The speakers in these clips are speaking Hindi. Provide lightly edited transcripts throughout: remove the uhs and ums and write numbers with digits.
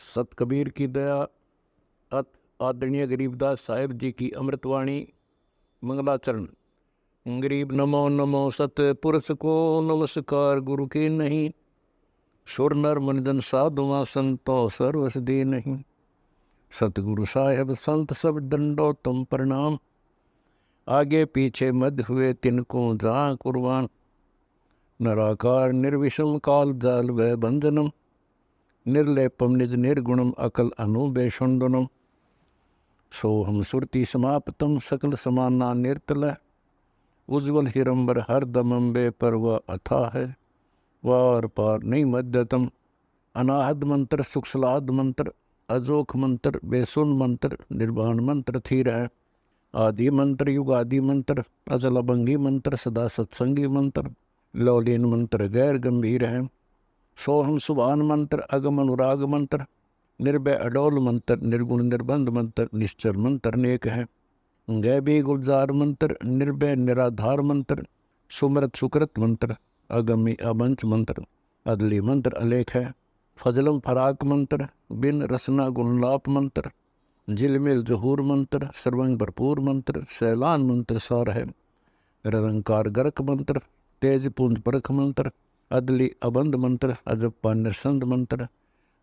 सत कबीर की दया, अत आदरणीय गरीबदास साहिब जी की अमृतवाणी मंगलाचरण। गरीब नमो नमो सत पुरुष को नमस्कार, गुरु की नहीं सुर नर मनजन साधुआ संतो सर्वस दी नहीं। सतगुरु साहेब संत सब दंडो तुम प्रणाम, आगे पीछे मध्य हुए तिनको जहाँ कुर्बान। नराकार निर्विषम काल जाल व बंधनम, निर्लेपम निज निर्गुणम अकल अनुबेषुंडनम। सोहम सुरति समाप्तम सकल समाना निर्तल, उज्ज्वल हिरंबर हर दमम बे पर वह अथा है। वार पार नहीं मध्यतम, अनाहद मंत्र सुखसलाद मंत्र, अजोख मंत्र बेसुन मंत्र, निर्वाण मंत्र थीर है। आदि मंत्र युगादि मंत्र, अजल अभंगी मंत्र, सदा सत्संगी मंत्र, लौलीन मंत्र गैर गंभीर है। सोहम सुभान मंत्र, अगम अनुराग मंत्र, निर्भय अडोल मंत्र, निर्गुण निर्बंध मंत्र, निश्चल मंत्र नेक है। गैबी गुलजार मंत्र, निर्भय निराधार मंत्र, सुमृत सुकृत मंत्र, अगमी अबंच मंत्र, अदली मंत्र अलेख है। फजलम फराक मंत्र, बिन रसना गुणलाप मंत्र, झिलमिल जहूर मंत्र, सर्वंग भरपूर मंत्र, सैलान मंत्र सार है। निरंकार गर्क मंत्र, तेज पुंज परख मंत्र, अदली अबंध मंत्र, अजप्पा निरसंद मंत्र,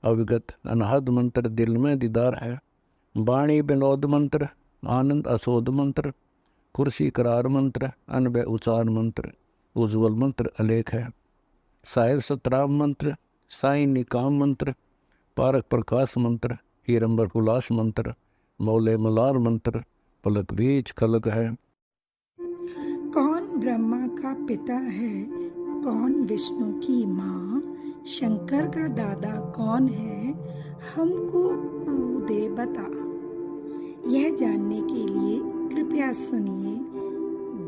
अविगत अनहद मंत्र, दिल में दीदार है। वाणी विनोद मंत्र, आनंद असोद मंत्र, कुर्सी करार मंत्र, अनबय उचार मंत्र, उज्ज्वल मंत्र अलेख है। साहिब सतराम मंत्र, साई निकाम मंत्र, पारक प्रकाश मंत्र, हीरंबर पुलास मंत्र, मौले मलार मंत्र, पलक बीच खलक है। कौन ब्रह्मा का पिता है, कौन विष्णु की माँ, शंकर का दादा कौन है, हमको कूदे बता। यह जानने के लिए कृपया सुनिए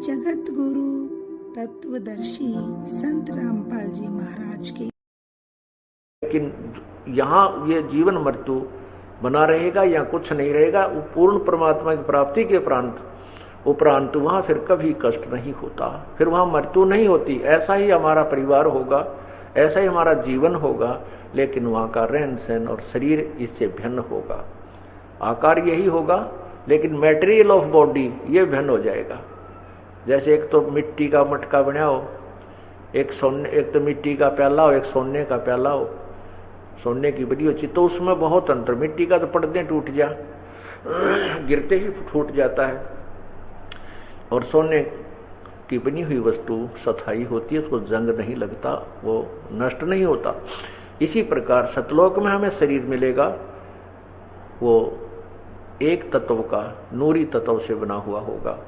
जगत गुरु तत्वदर्शी संत रामपाल जी महाराज के। लेकिन यहाँ ये जीवन मृत्यु बना रहेगा या कुछ नहीं रहेगा। पूर्ण परमात्मा की प्राप्ति के उपरांत वहाँ फिर कभी कष्ट नहीं होता, फिर वहाँ मृत्यु नहीं होती। ऐसा ही हमारा परिवार होगा, ऐसा ही हमारा जीवन होगा, लेकिन वहाँ का रहन सहन और शरीर इससे भिन्न होगा। आकार यही होगा, लेकिन मटेरियल ऑफ बॉडी ये भिन्न हो जाएगा। जैसे एक तो मिट्टी का मटका बना हो, एक तो मिट्टी का प्याला हो, एक सोने का प्याला हो, सोने की बड़ी अच्छी, तो उसमें बहुत अंतर। मिट्टी का तो पड़ते टूट जा, गिरते ही फूट जाता है, और सोने की बनी हुई वस्तु सथाई होती है, उसको जंग नहीं लगता, वो नष्ट नहीं होता। इसी प्रकार सतलोक में हमें शरीर मिलेगा, वो एक तत्व का नूरी तत्व से बना हुआ होगा,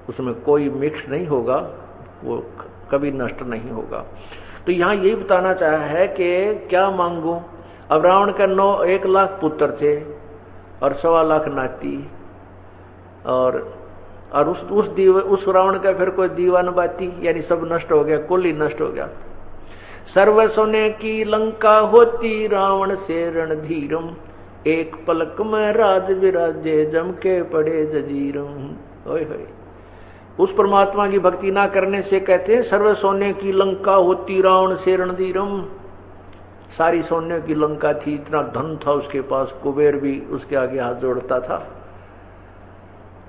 उसमें कोई मिक्स नहीं होगा, वो कभी नष्ट नहीं होगा। तो यहाँ यही बताना चाहा है कि क्या मांगूं। अब रावण के 1 लाख पुत्र थे और 1.25 लाख नाती, और उस रावण का फिर कोई दीवान बाती, यानी सब नष्ट हो गया, कुल ही नष्ट हो गया। सर्व सोने की लंका होती, रावण से रणधीरम, एक पलक में राज विराजे, जम के पड़े जजीरम। ओए होए, उस परमात्मा की भक्ति ना करने से कहते हैं सर्व सोने की लंका होती, रावण से रणधीरम। सारी सोने की लंका थी, इतना धन था उसके पास, कुबेर भी उसके आगे हाथ जोड़ता था।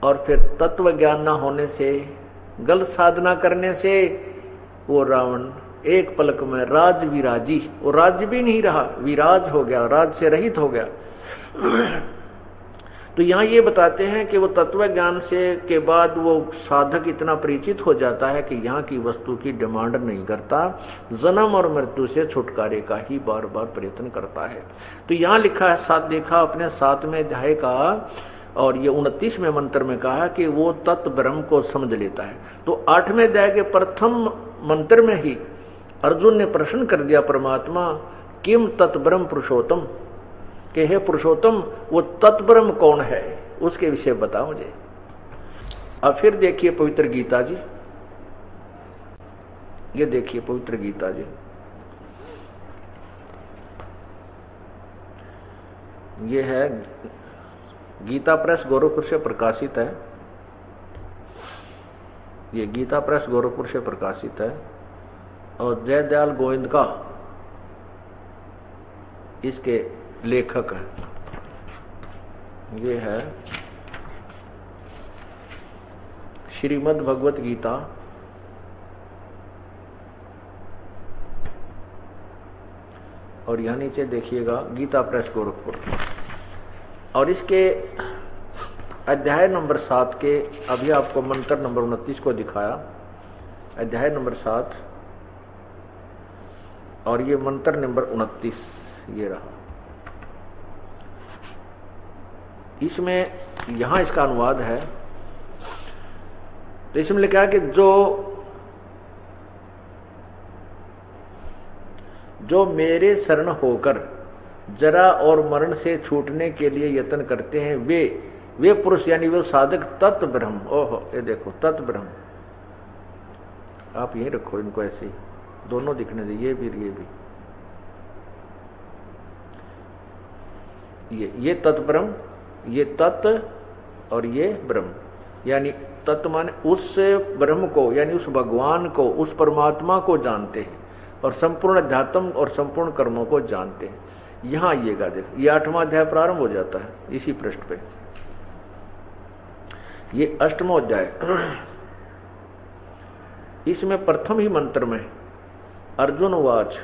और फिर तत्व ज्ञान ना होने से, गलत साधना करने से वो रावण एक पलक में राज विराजी, वो राज्य भी नहीं रहा, विराज हो गया, राज से रहित हो गया। तो यहाँ ये बताते हैं कि वो तत्व ज्ञान से के बाद वो साधक इतना परिचित हो जाता है कि यहाँ की वस्तु की डिमांड नहीं करता, जन्म और मृत्यु से छुटकारे का ही बार बार प्रयत्न करता है। तो यहाँ लिखा है, लिखा अपने 7वें अध्याय का, और ये 29वें मंत्र में कहा कि वो तत्व ब्रह्म को समझ लेता है। तो 8वें अध्याय के प्रथम मंत्र में ही अर्जुन ने प्रश्न कर दिया परमात्मा, किम तत् ब्रह्म पुरुषोत्तम, कि हे पुरुषोत्तम वो तत् ब्रह्म कौन है, उसके विषय बता मुझे। अब फिर देखिए पवित्र गीता जी, ये देखिए पवित्र गीता जी, ये है गीता प्रेस गोरखपुर से प्रकाशित है, ये गीता प्रेस गोरखपुर से प्रकाशित है, और जयदयाल गोविंद का इसके लेखक हैं। ये है श्रीमद् भगवत गीता, और यहाँ नीचे देखिएगा गीता प्रेस गोरखपुर, और इसके अध्याय नंबर 7 के अभी आपको मंत्र नंबर 29 को दिखाया, अध्याय नंबर 7 और ये मंत्र नंबर 29 ये रहा। इसमें यहाँ इसका अनुवाद है, तो इसमें लिखा है कि जो मेरे शरण होकर जरा और मरण से छूटने के लिए यत्न करते हैं वे पुरुष यानी वे साधक तत् ब्रह्म, ओहो ये देखो तत् ब्रह्म, आप यहीं रखो इनको ऐसे ही दोनों दिखने दे, ये भी ये तत् ब्रह्म, ये तत् और ये ब्रह्म, यानी तत्व माने उस ब्रह्म को यानी उस भगवान को, उस परमात्मा को जानते हैं और संपूर्ण अध्यात्म और संपूर्ण कर्मों को जानते हैं। यहां आइएगा, देखो ये 8वां अध्याय प्रारंभ हो जाता है इसी पृष्ठ पे, ये 8वां अध्याय। इसमें प्रथम ही मंत्र में अर्जुन उवाच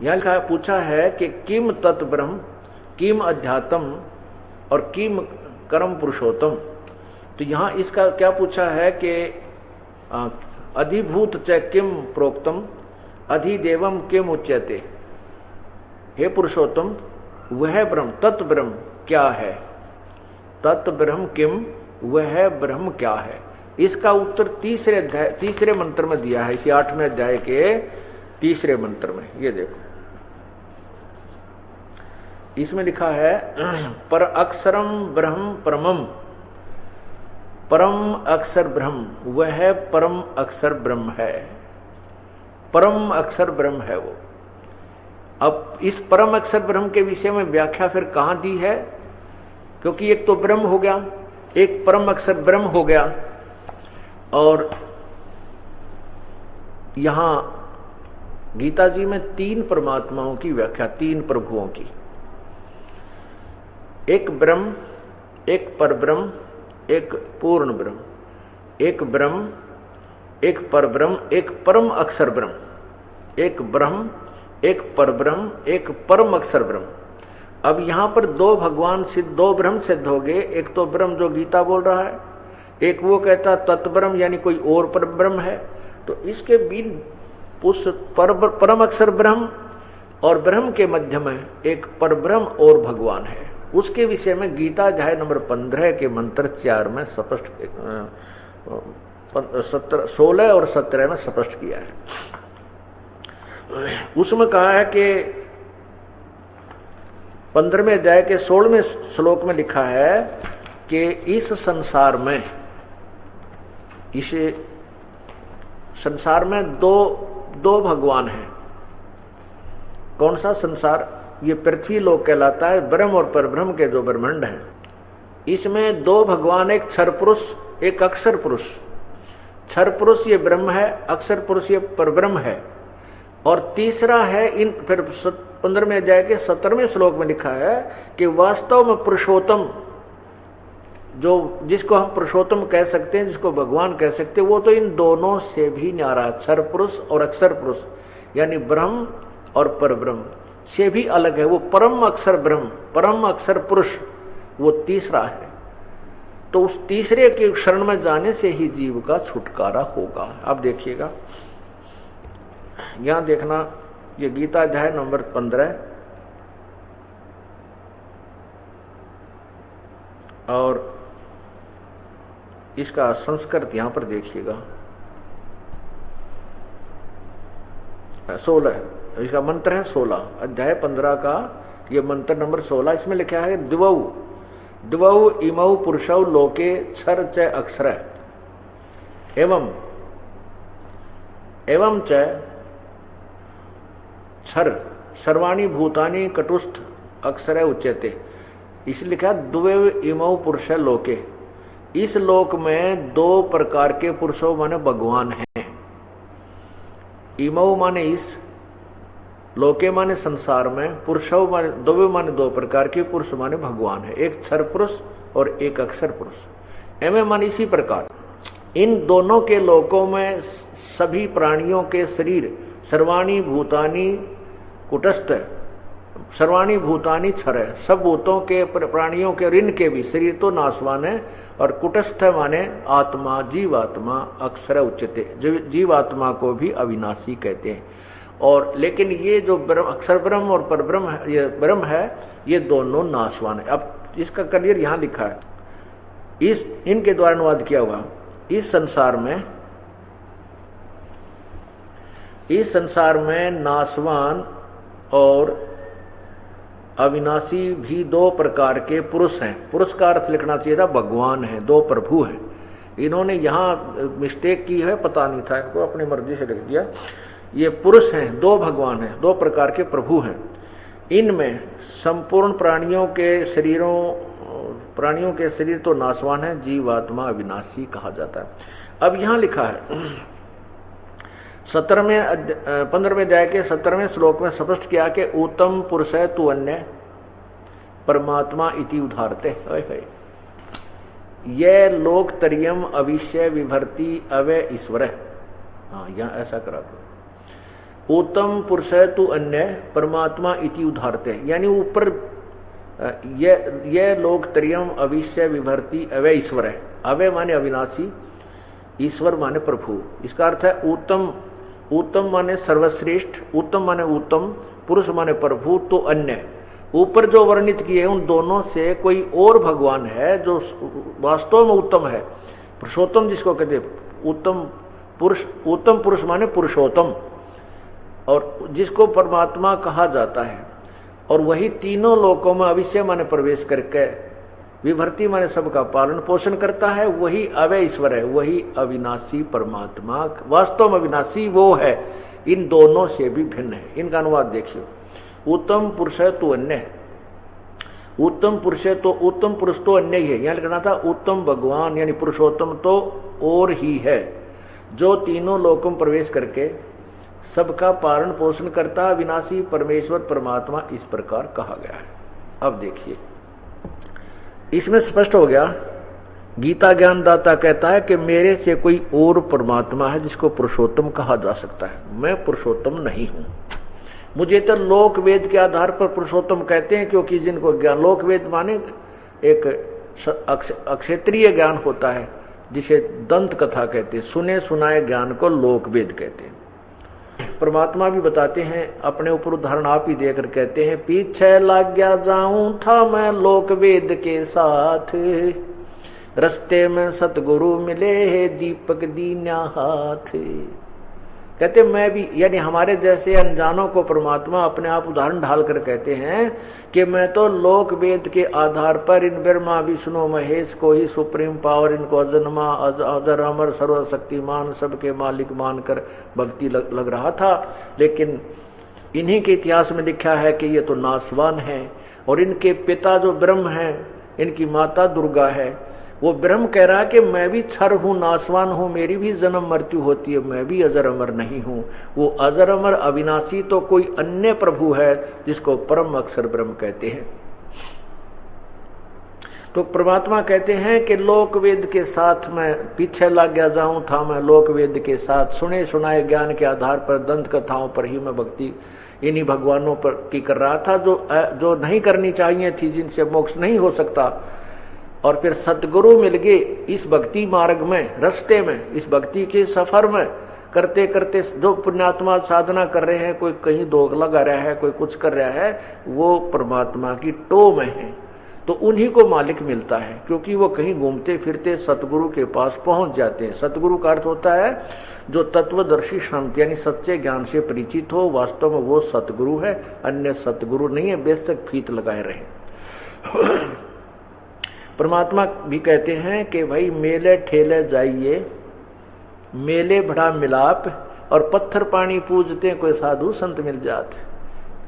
यहां पूछा है कि किम तत् ब्रह्म, किम अध्यात्म और किम कर्म पुरुषोत्तम। तो यहां इसका क्या पूछा है कि अधिभूत च किम प्रोक्तम अधिदेवम किम उच्यते, हे पुरुषोत्तम वह ब्रह्म तत् ब्रह्म क्या है, तत् ब्रह्म किम वह ब्रह्म क्या है। इसका उत्तर तीसरे मंत्र में दिया है, इसी 8वें अध्याय के तीसरे मंत्र में। ये देखो इसमें लिखा है पर अक्षरम ब्रह्म परमम, परम अक्षर ब्रह्म वह परम अक्षर ब्रह्म है, परम अक्षर ब्रह्म है वो। अब इस परम अक्षर ब्रह्म के विषय में व्याख्या फिर कहां दी है, क्योंकि एक तो ब्रह्म हो गया, एक परम अक्षर ब्रह्म हो गया, और यहां गीता जी में 3 परमात्माओं की व्याख्या, 3 प्रभुओं की, एक ब्रह्म, एक परब्रह्म, एक पूर्ण ब्रह्म, एक ब्रह्म, एक परब्रह्म, एक परम अक्षर ब्रह्म, एक ब्रह्म, एक परब्रह्म, एक परम अक्षर ब्रह्म। अब यहां पर 2 भगवान सिद्ध, 2 ब्रह्म सिद्ध हो गए। एक तो ब्रह्म जो गीता बोल रहा है, एक वो कहता तत्ब्रह्म यानी कोई और पर ब्रह्म है। तो इसके बीच उस परम अक्षर ब्रह्म और ब्रह्म के मध्य में एक परब्रह्म और भगवान है, उसके विषय में गीता अध्याय नंबर 15 के मंत्र 4 में स्पष्ट, 16 और 17 में स्पष्ट किया है। उसमें कहा है कि 15वें अध्याय के 16वें श्लोक में लिखा है कि इस संसार में, इस संसार में दो भगवान हैं। कौन सा संसार? ये पृथ्वी लोक कहलाता है, ब्रह्म और परब्रह्म के जो ब्रह्मांड हैं, इसमें 2 भगवान, एक क्षर पुरुष एक अक्षर पुरुष। क्षर पुरुष ये ब्रह्म है, अक्षर पुरुष ये परब्रह्म है। और तीसरा है, इन फिर 15वें अध्याय के 17वें श्लोक में लिखा है कि वास्तव में पुरुषोत्तम, जो जिसको हम पुरुषोत्तम कह सकते हैं, जिसको भगवान कह सकते हैं, वो तो इन दोनों से भी न्यारा है। क्षर पुरुष और अक्षर पुरुष यानी ब्रह्म और परब्रह्म से भी अलग है। वो परम अक्षर ब्रह्म, परम अक्षर पुरुष, वो तीसरा है। तो उस तीसरे के शरण में जाने से ही जीव का छुटकारा होगा। अब देखिएगा, यहां देखना, ये गीता अध्याय नंबर 15 और इसका संस्कृत यहां पर देखिएगा 16, इसका मंत्र है 16, अध्याय 15 का ये मंत्र नंबर 16। इसमें लिखा है द्वौ इमौ पुरुषौ लोके क्षर च अक्षर एवं च क्षर सर्वाणी भूतानि कटुष्ठ अक्षर उच्यते। इसलिए लिखा द्वौ इमौ पुरुष लोके, इस लोक में 2 प्रकार के पुरुषों माने भगवान हैं। इमऊ माने इस, लोके माने संसार में, पुरुषव माने दो माने दो प्रकार के, पुरुष माने भगवान है, एक क्षर पुरुष और एक अक्षर पुरुष। एवं माने इसी प्रकार इन दोनों के लोकों में सभी प्राणियों के शरीर सर्वाणी भूतानी कुटस्थ, सर्वाणी भूतानी क्षर है, सब भूतों के प्राणियों के और इनके भी शरीर तो नाशवान है, और कुटस्थ माने आत्मा, जीवात्मा अक्षर उच्चते, जीवात्मा को भी अविनाशी कहते हैं। और लेकिन ये जो ब्रह्म, अक्षर ब्रह्म और परब्रह्म है, ये ब्रह्म है, ये दोनों नाशवान है। अब इसका क्लियर यहाँ लिखा है, इस इनके द्वारा अनुवाद किया हुआ, इस संसार में नाशवान और अविनाशी भी दो प्रकार के पुरुष हैं। पुरुष का अर्थ लिखना चाहिए था भगवान है, दो प्रभु हैं। इन्होंने यहाँ मिस्टेक की है, पता नहीं था, इनको अपनी मर्जी से लिख दिया। ये पुरुष हैं, दो भगवान हैं, दो प्रकार के प्रभु हैं। इनमें संपूर्ण प्राणियों के शरीर तो नाशवान है, जीवात्मा अविनाशी कहा जाता है। अब यहाँ लिखा है 15वें अध्याय के 17वें श्लोक में स्पष्ट किया कि उत्तम पुरुष है तू अन्य परमात्मा इति उदाहरते। यह लोक तरियम अविश्य विभर्ति अवय ईश्वर है। हाँ, यहाँ ऐसा करा दो, उत्तम पुरुष है तू अन्य परमात्मा इति उदाहरते, यानी ऊपर यह लोक तरियम अविश्य विभर्ति अवय ईश्वर है। अवय माने अविनाशी, ईश्वर माने प्रभु। इसका अर्थ है उत्तम, उत्तम माने सर्वश्रेष्ठ, उत्तम माने उत्तम, पुरुष माने प्रभु, तो अन्य ऊपर जो वर्णित किए हैं उन दोनों से कोई और भगवान है जो वास्तव में उत्तम है, पुरुषोत्तम जिसको कहते हैं। उत्तम पुरुष माने पुरुषोत्तम, और जिसको परमात्मा कहा जाता है, और वही तीनों लोकों में अविश्य माने प्रवेश करके, विभर्ति माने सबका पालन पोषण करता है, वही अवय ईश्वर है, वही अविनाशी परमात्मा, वास्तव में अविनाशी वो है, इन दोनों से भी भिन्न है। इनका अनुवाद देखिए, उत्तम पुरुष है तो अन्य, उत्तम पुरुष है तो उत्तम पुरुष तो अन्य ही है। यहाँ लिखना था उत्तम भगवान यानी पुरुषोत्तम तो और ही है, जो तीनों लोकों में प्रवेश करके सबका पालन पोषण करता है, विनाशी परमेश्वर परमात्मा इस प्रकार कहा गया है। अब देखिए, इसमें स्पष्ट हो गया, गीता ज्ञानदाता कहता है कि मेरे से कोई और परमात्मा है जिसको पुरुषोत्तम कहा जा सकता है, मैं पुरुषोत्तम नहीं हूं। मुझे तो लोक वेद के आधार पर पुरुषोत्तम कहते हैं, क्योंकि जिनको ज्ञान, लोक वेद माने एक अक्षेत्रीय ज्ञान होता है जिसे दंत कथा कहते हैं, सुने सुनाए ज्ञान को लोक वेद कहते हैं। परमात्मा भी बताते हैं, अपने ऊपर उदाहरण आप ही देकर कहते हैं, पीछे लग गया जाऊं था मैं लोक वेद के साथ, रस्ते में सतगुरु मिले है दीपक दीन्या हाथ। कहते मैं भी, यानी हमारे जैसे अनजानों को परमात्मा अपने आप उदाहरण ढाल कर कहते हैं कि मैं तो लोक वेद के आधार पर इन ब्रह्मा विष्णु महेश को ही सुप्रीम पावर, इनको अजन्मा अजर अमर सर्वशक्तिमान सबके मालिक मानकर भक्ति लग रहा था। लेकिन इन्हीं के इतिहास में लिखा है कि ये तो नाशवान है, और इनके पिता जो ब्रह्म हैं, इनकी माता दुर्गा है, वो ब्रह्म कह रहा है कि मैं भी क्षर हूं, नाशवान हूं, मेरी भी जन्म मृत्यु होती है, मैं भी अजर अमर नहीं हूं। वो अजर अमर अविनाशी तो कोई अन्य प्रभु है जिसको परम अक्षर ब्रह्म कहते हैं। तो परमात्मा कहते हैं कि लोक वेद के साथ मैं पीछे लग गया जाऊं था, मैं लोक वेद के साथ सुने सुनाए ज्ञान के आधार पर दंत कथाओं पर ही मैं भक्ति इन्हीं भगवानों पर की कर रहा था जो नहीं करनी चाहिए थी, जिनसे मोक्ष नहीं हो सकता। और फिर सतगुरु मिल गए इस भक्ति मार्ग में, रास्ते में, इस भक्ति के सफर में करते करते जो पुण्यात्मा साधना कर रहे हैं, कोई कहीं दोग लगा रहा है, कोई कुछ कर रहा है, वो परमात्मा की टो में है, तो उन्हीं को मालिक मिलता है, क्योंकि वो कहीं घूमते फिरते सतगुरु के पास पहुंच जाते हैं। सतगुरु का अर्थ होता है जो तत्वदर्शी संत यानी सच्चे ज्ञान से परिचित हो, वास्तव में वो सतगुरु है, अन्य सतगुरु नहीं है, बेशक फीत लगाए रहे। परमात्मा भी कहते हैं कि भाई मेले ठेले जाइए, मेले भड़ा मिलाप, और पत्थर पानी पूजते कोई साधु संत मिल जाते।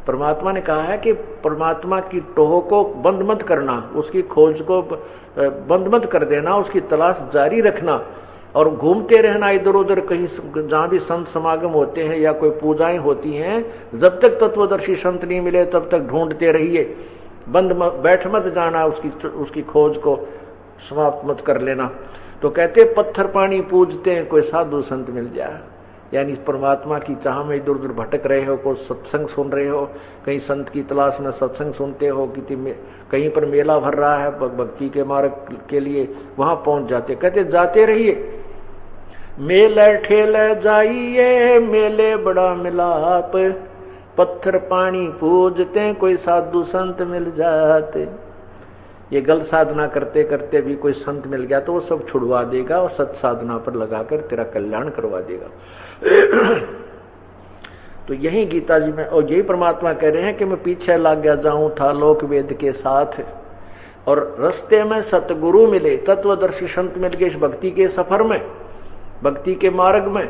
परमात्मा ने कहा है कि परमात्मा की टोह को बंद मत करना, उसकी खोज को बंद मत कर देना, उसकी तलाश जारी रखना, और घूमते रहना इधर उधर कहीं, जहां भी संत समागम होते हैं या कोई पूजाएं होती हैं, जब तक तत्वदर्शी संत नहीं मिले तब तक ढूंढते रहिए, बैठ मत जाना, उसकी खोज को समाप्त मत कर लेना। तो कहते पत्थर पानी पूजते हैं, कोई साधु संत मिल जाए। यानी परमात्मा की चाह में इधर उधर भटक रहे हो, कोई सत्संग सुन रहे हो, कहीं संत की तलाश में सत्संग सुनते हो, कहीं पर मेला भर रहा है भक्ति के मार्ग के लिए, वहां पहुंच जाते। कहते जाते रहिए, मेले ठेले जाइए, मेले बड़ा मिलाप, पत्थर पानी पूजते कोई साधु संत मिल जाते। ये गलत साधना करते करते भी कोई संत मिल गया तो वो सब छुड़वा देगा और सत साधना पर लगाकर तेरा कल्याण करवा देगा। तो यही गीता जी में और यही परमात्मा कह रहे हैं कि मैं पीछे लग गया जाऊं था लोक वेद के साथ, और रास्ते में सतगुरु मिले, तत्वदर्शी संत मिल गए इस भक्ति के सफर में, भक्ति के मार्ग में।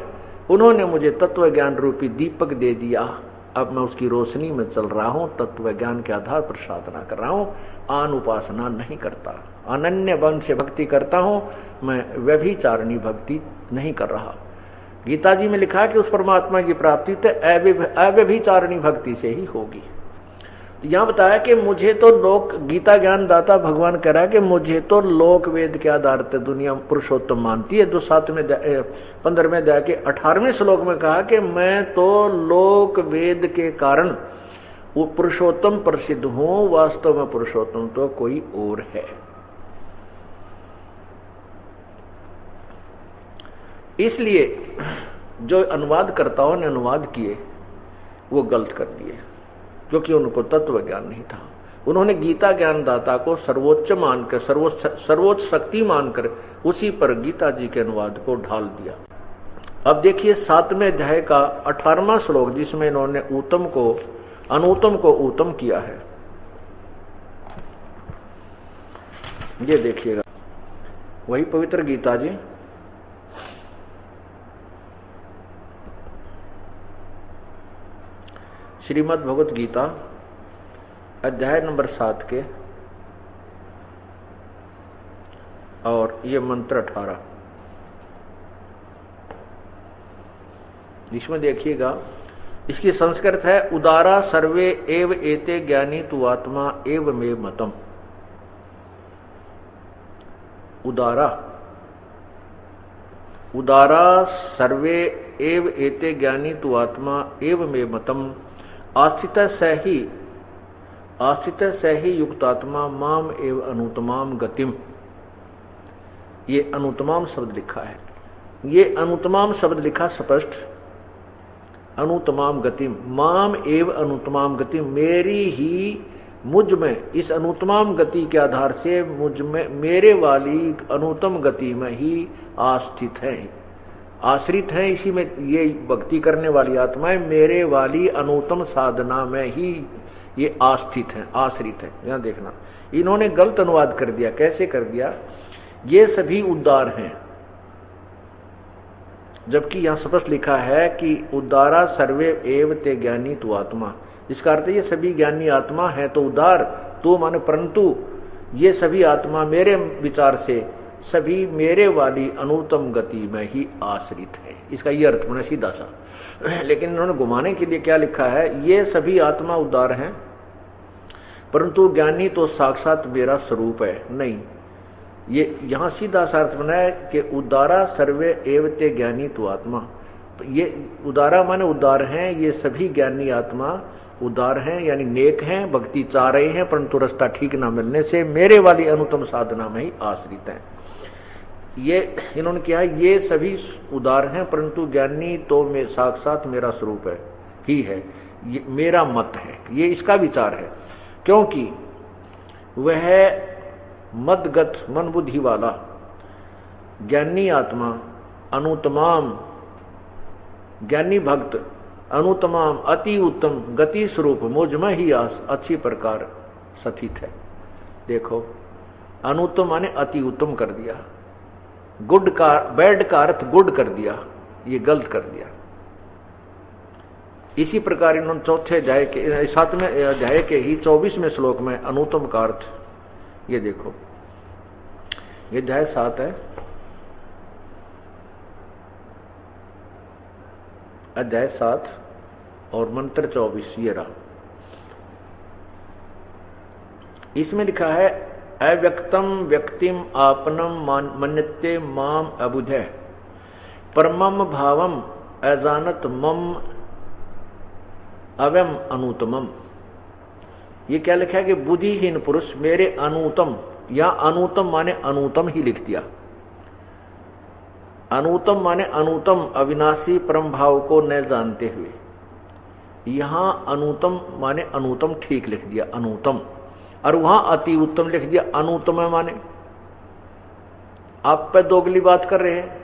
उन्होंने मुझे तत्व ज्ञान रूपी दीपक दे दिया। अब मैं उसकी रोशनी में चल रहा हूं, तत्व ज्ञान के आधार पर साधना कर रहा हूं, आन उपासना नहीं करता, अनन्य बन से भक्ति करता हूं, मैं व्यभिचारिणी भक्ति नहीं कर रहा। गीता जी में लिखा है कि उस परमात्मा की प्राप्ति तो अव्यभिचारिणी भक्ति से ही होगी। यहां बताया कि मुझे तो लोक, गीता ज्ञान दाता भगवान कह रहा है कि मुझे तो लोक वेद के आधार पर दुनिया पुरुषोत्तम मानती है। जो 15वें अध्याय के 18वें श्लोक में कहा कि मैं तो लोक वेद के कारण वो पुरुषोत्तम प्रसिद्ध हूं, वास्तव में पुरुषोत्तम तो कोई और है। इसलिए जो अनुवादकर्ताओं ने अनुवाद किए वो गलत कर दिए, क्योंकि उनको तत्व ज्ञान नहीं था। उन्होंने गीता ज्ञान दाता को सर्वोच्च मानकर, सर्वोच्च शक्ति मानकर उसी पर गीता जी के अनुवाद को ढाल दिया। अब देखिए 7वें अध्याय का 18वां श्लोक, जिसमें इन्होंने उत्तम को अनुत्तम को उत्तम किया है। ये देखिएगा, वही पवित्र गीता जी, श्रीमद् भगवत गीता अध्याय नंबर 7 के और ये मंत्र 18, इसमें देखिएगा, इसकी संस्कृत है उदारा सर्वे एव एते ज्ञानी तु आत्मा एव मे मतम। उदारा सर्वे एव एते ज्ञानी तु आत्मा एव मे मतम, आस्थित सही युक्तात्मा माम एव अनुतमाम गतिम। ये अनुतमाम शब्द लिखा है, ये अनुतमाम शब्द लिखा स्पष्ट, अनुतमाम गतिम, माम एव अनुतमाम गतिम, मेरी ही मुझ में, इस अनुतमाम गति के आधार से मुझ में, मेरे वाली अनुतम गति में ही आस्थित है, आश्रित है। इसी में ये भक्ति करने वाली आत्माएं मेरे वाली अनुतम साधना में ही ये आस्थित हैं, आश्रित हैं। यहां देखना, इन्होंने गलत अनुवाद कर दिया। कैसे कर दिया? ये सभी उद्धार हैं, जबकि यहां स्पष्ट लिखा है कि उद्धारा सर्वे एव ते ज्ञानी तु आत्मा। इसका अर्थ ये सभी ज्ञानी आत्मा है तो उद्धार, तो माने परंतु ये सभी आत्मा मेरे विचार से सभी मेरे वाली अनुत्तम गति में ही आश्रित है। इसका ये अर्थ बना सीधा सा, लेकिन इन्होंने घुमाने के लिए क्या लिखा है, ये सभी आत्मा उदार हैं परंतु ज्ञानी तो साक्षात मेरा स्वरूप है। नहीं, ये यहाँ सीधा सा अर्थ बना है कि उदारा सर्वे एवते ज्ञानी तो आत्मा। ये उदारा माने उदार हैं, ये सभी ज्ञानी आत्मा उदार हैं, यानी नेक हैं, भक्ति चाह रहे हैं, परंतु रास्ता ठीक ना मिलने से मेरे वाली अनुत्तम साधना में ही आश्रित हैं। ये इन्होंने किया, ये सभी उदार हैं परंतु ज्ञानी तो में साक्षात मेरा स्वरूप है ही है, ये मेरा मत है, ये इसका विचार है। क्योंकि वह मदगत मन बुद्धि वाला ज्ञानी आत्मा अनुतमाम ज्ञानी भक्त अनुतमाम अति उत्तम गति स्वरूप मुझ में ही अच्छी प्रकार स्थित है। देखो, अनुत्तम माने अति उत्तम कर दिया, गुड का बैड का अर्थ गुड कर दिया, ये गलत कर दिया। इसी प्रकार इन्होंने चौथे अध्याय के 7वें अध्याय के ही 24वें श्लोक में अनुत्तम का अर्थ, ये देखो, ये अध्याय 7 है, अध्याय 7 और मंत्र 24 ये रहा। इसमें लिखा है अव्यक्तम व्यक्तिम आपनम मन्यते माम अबुधे परमम भावम अजानत मम अव्यम अनुतमम। ये क्या लिखा है कि बुद्धिहीन पुरुष मेरे अनुतम, या अनुतम माने अनुतम ही लिख दिया। अनुतम माने अनुतम अविनाशी परम भाव को न जानते हुए, यहां अनुतम माने अनुतम ठीक लिख दिया अनुतम, और वहां अति उत्तम लिख दिया अनुतम माने आप पे दोगली बात कर रहे हैं।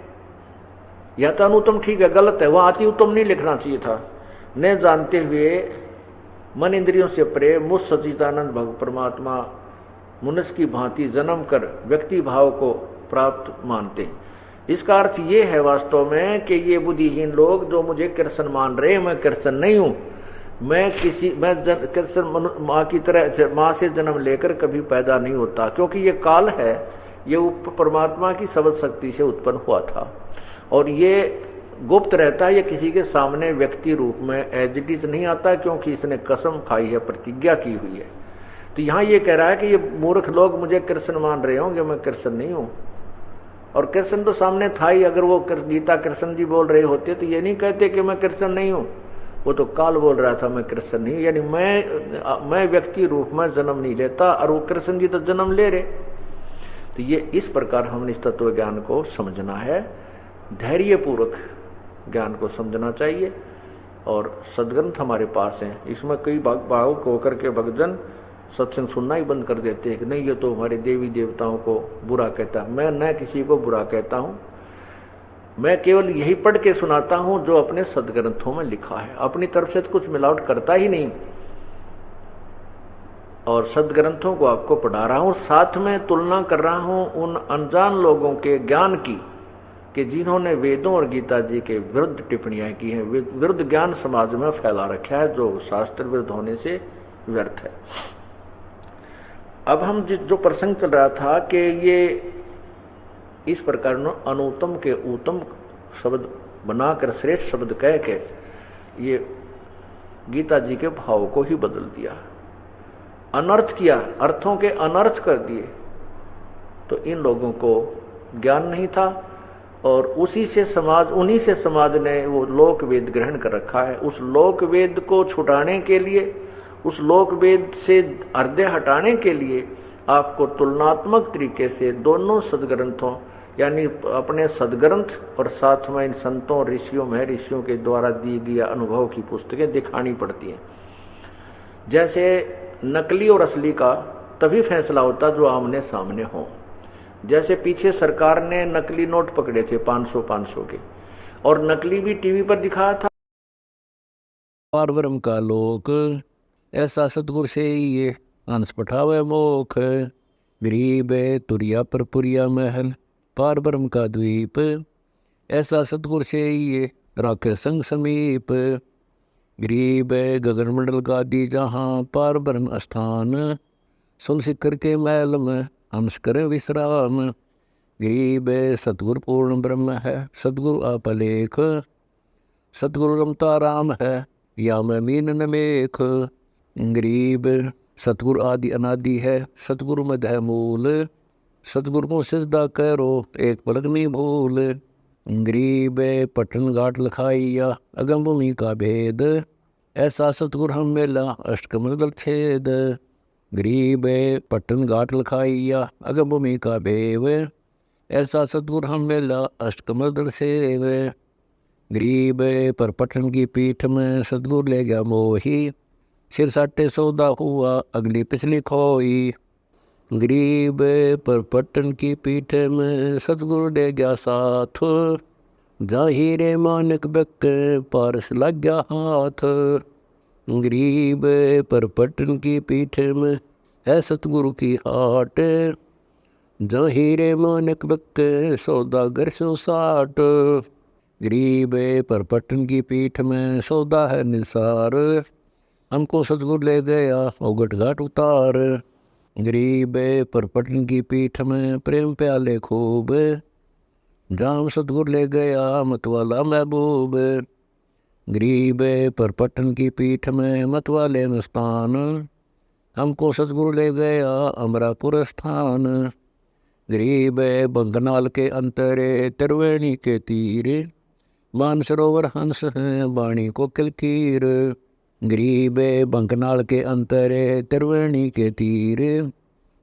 यह तो अनुतम ठीक है, गलत है, वहां अति उत्तम नहीं लिखना चाहिए था। न जानते हुए मन इंद्रियों से परे मुझ सच्चिदानंद भग परमात्मा मनुष्य की भांति जन्म कर व्यक्ति भाव को प्राप्त मानते हैं। इसका अर्थ ये है वास्तव में कि ये बुद्धिहीन लोग जो मुझे कृष्ण मान रहे हैं, मैं कृष्ण नहीं हूं। मैं कृष्ण माँ की तरह माँ से जन्म लेकर कभी पैदा नहीं होता, क्योंकि ये काल है, ये परमात्मा की शब्द शक्ति से उत्पन्न हुआ था और ये गुप्त रहता है। ये किसी के सामने व्यक्ति रूप में एज इट इज नहीं आता, क्योंकि इसने कसम खाई है, प्रतिज्ञा की हुई है। तो यहाँ ये कह रहा है कि ये मूर्ख लोग मुझे कृष्ण मान रहे होंगे, मैं कृष्ण नहीं हूं। और कृष्ण तो सामने था ही, अगर वो गीता कृष्ण जी बोल रहे होते तो ये नहीं कहते कि मैं कृष्ण नहीं हूं। वो तो काल बोल रहा था मैं कृष्ण नहीं हूं, यानी मैं व्यक्ति रूप में जन्म नहीं लेता, और वो कृष्ण जी तो जन्म ले रहे। तो ये इस प्रकार हमने इस तत्व ज्ञान को समझना है, धैर्यपूर्वक ज्ञान को समझना चाहिए। और सदग्रंथ हमारे पास हैं, इसमें कई भावुक होकर के भक्तजन सत्संग सुनना ही बंद कर देते हैं कि नहीं ये तो हमारे देवी देवताओं को बुरा कहता है। मैं न किसी को बुरा कहता हूं, मैं केवल यही पढ़ के सुनाता हूं जो अपने सदग्रंथों में लिखा है, अपनी तरफ से तो कुछ मिलावट करता ही नहीं। और सदग्रंथों को आपको पढ़ा रहा हूं, साथ में तुलना कर रहा हूं उन अनजान लोगों के ज्ञान की कि जिन्होंने वेदों और गीता जी के विरुद्ध टिप्पणियां की हैं। विरुद्ध ज्ञान समाज में फैला रखा है जो शास्त्र विरुद्ध होने से व्यर्थ है। अब हम जो प्रसंग चल रहा था कि ये इस प्रकार अनुत्तम के उत्तम शब्द बनाकर श्रेष्ठ शब्द कह के ये गीता जी के भाव को ही बदल दिया, अनर्थ किया, अर्थों के अनर्थ कर दिए। तो इन लोगों को ज्ञान नहीं था और उन्हीं से समाज ने वो लोक वेद ग्रहण कर रखा है। उस लोक वेद को छुटाने के लिए, उस लोक वेद से हृदय हटाने के लिए आपको तुलनात्मक तरीके से दोनों सदग्रंथों यानी अपने सदग्रंथ और साथ में इन संतों ऋषियों के द्वारा दी गई अनुभव की पुस्तकें दिखानी पड़ती हैं। जैसे नकली और असली का तभी फैसला होता जो आमने सामने हो। जैसे पीछे सरकार ने नकली नोट पकड़े थे 500 के, और नकली भी टीवी पर दिखाया था। पारब्रह्म का लोक ऐसा सतगुरु से ये हंस पठावे मोख, गरीब तुरिया पर पुरिया महल पारब्रह्म का द्वीप, ऐसा सतगुरु से ये राखे संग समीप। गरीब गगनमंडल का दी जहाँ पारब्रह्म स्थान, सुन सिकर के महल में हंस करे विश्राम। गरीब सतगुरु पूर्ण ब्रह्म है, सतगुरु अपलेख, सतगुरु रमता राम है, या मैं मीन न मेख। गरीब सतगुरु आदि अनादि है, सतगुरु मध्य मूल, सतगुरु को सिजदा करो एक पलक नहीं भूल। गरीब पटन घाट लखाइया अगम भूमि का भेद, ऐसा सतगुरु हम मेला अष्टकमल दल छेद। गरीब पटन घाट लखाइया अगम भूमि का भेव, ऐसा सतगुरु हम मेला अष्टकमल दल सेव। गरीब पर पटन की पीठ में सतगुरु ले गया मोही, सिर साटे सौदा हुआ अगली पिछली खोई। गरीब पर पटन की पीठ में सतगुरु ले गया साथ, जा हीरे मानक बक पारस लग गया हाथ। गरीब पर पटन की पीठ में है सतगुरु की हाट, जा हीरे मानक बक सौदागर सो साठ। गरीब पर पटन की पीठ में सौदा है निसार, हमको सतगुरु ले गया ओगट घाट उतार। गरीब पर पटन की पीठ में प्रेम प्याले खूब, जाम सतगुरु ले गया मतवाला महबूब। गरीबे पर पटन की पीठ में मत वाले मस्तान, हमको सतगुरु ले गया अमरापुर स्थान। गरीबे बंगनाल के अंतरे त्रिवेणी के तीरे, मानसरोवर हंस हैं वाणी को किलकीर। गरीबे बंगनाल के अंतरे त्रिवेणी के तीरे,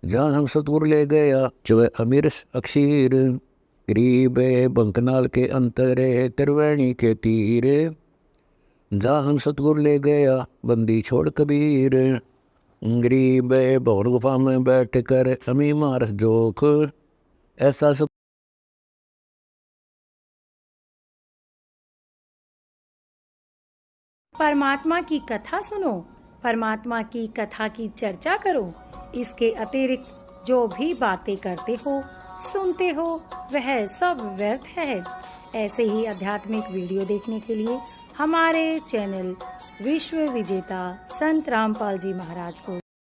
जहाँ हम सतगुरु ले गया चवे अमीर अक्षीर। गरीबे बंगनाल के अंतरे त्रिवेणी के तीरे, जहाँ हम सतगुरु ले गया बंदी छोड़ कबीर। गरीब भौर गुफा में बैठ कर अमी मारस जोख, ऐसा सब परमात्मा की कथा सुनो, परमात्मा की कथा की चर्चा करो। इसके अतिरिक्त जो भी बातें करते हो, सुनते हो, वह सब व्यर्थ है। ऐसे ही आध्यात्मिक वीडियो देखने के लिए हमारे चैनल विश्व विजेता संत रामपाल जी महाराज को